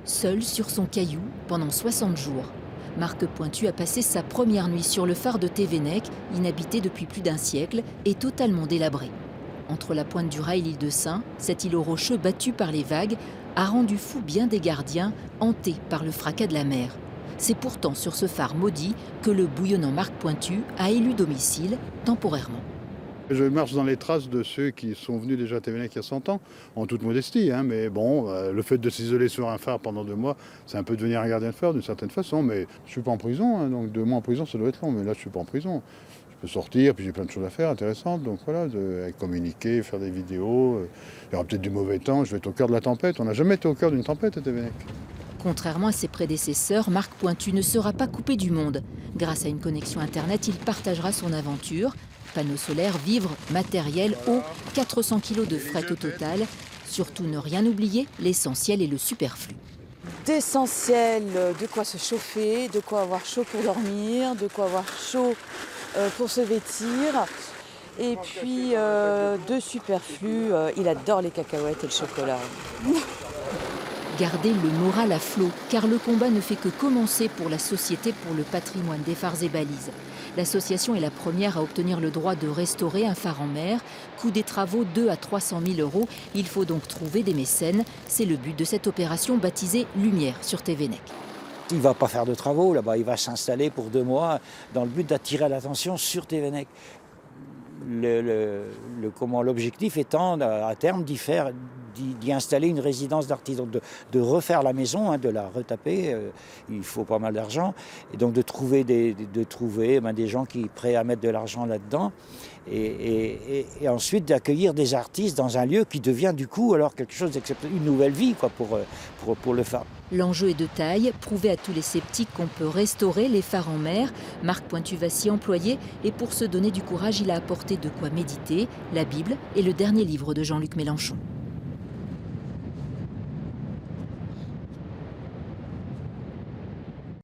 Seul sur son caillou pendant 60 jours. Marc Pointu a passé sa première nuit sur le phare de Thévenec, inhabité depuis plus d'un siècle et totalement délabré. Entre la pointe du rail et l'île de Sein, cet îlot rocheux battu par les vagues a rendu fou bien des gardiens, hantés par le fracas de la mer. C'est pourtant sur ce phare maudit que le bouillonnant Marc Pointu a élu domicile temporairement. Je marche dans les traces de ceux qui sont venus déjà à Thévenec il y a 100 ans, en toute modestie. Mais bon, le fait de s'isoler sur un phare pendant 2 mois, c'est un peu devenir un gardien de phare d'une certaine façon. Mais je ne suis pas en prison, donc 2 mois en prison, ça doit être long. Mais là, je ne suis pas en prison. Je peux sortir, puis j'ai plein de choses à faire intéressantes. Donc voilà, communiquer, faire des vidéos. Il y aura peut-être du mauvais temps, je vais être au cœur de la tempête. On n'a jamais été au cœur d'une tempête à Thévenec. Contrairement à ses prédécesseurs, Marc Pointu ne sera pas coupé du monde. Grâce à une connexion Internet, il partagera son aventure. Panneaux solaires, vivres, matériel, eau, 400 kg de fret au total. Surtout ne rien oublier, l'essentiel et le superflu. D'essentiel, de quoi se chauffer, de quoi avoir chaud pour dormir, de quoi avoir chaud pour se vêtir. Et puis de superflu, il adore les cacahuètes et le chocolat. Garder le moral à flot, car le combat ne fait que commencer pour la Société pour le patrimoine des phares et balises. L'association est la première à obtenir le droit de restaurer un phare en mer. Coût des travaux 2 à 300 000 €. Il faut donc trouver des mécènes. C'est le but de cette opération baptisée Lumière sur Thévenec. Il ne va pas faire de travaux là-bas, il va s'installer pour 2 mois dans le but d'attirer l'attention sur Thévenec. L'objectif étant à terme d'y installer une résidence d'artisan, de refaire la maison, de la retaper, il faut pas mal d'argent, et donc de trouver des gens qui sont prêts à mettre de l'argent là-dedans, et ensuite d'accueillir des artistes dans un lieu qui devient du coup alors quelque chose d'exceptionnel, une nouvelle vie pour le phare. L'enjeu est de taille, prouver à tous les sceptiques qu'on peut restaurer les phares en mer. Marc Pointu va s'y employer et pour se donner du courage, il a apporté de quoi méditer, la Bible et le dernier livre de Jean-Luc Mélenchon.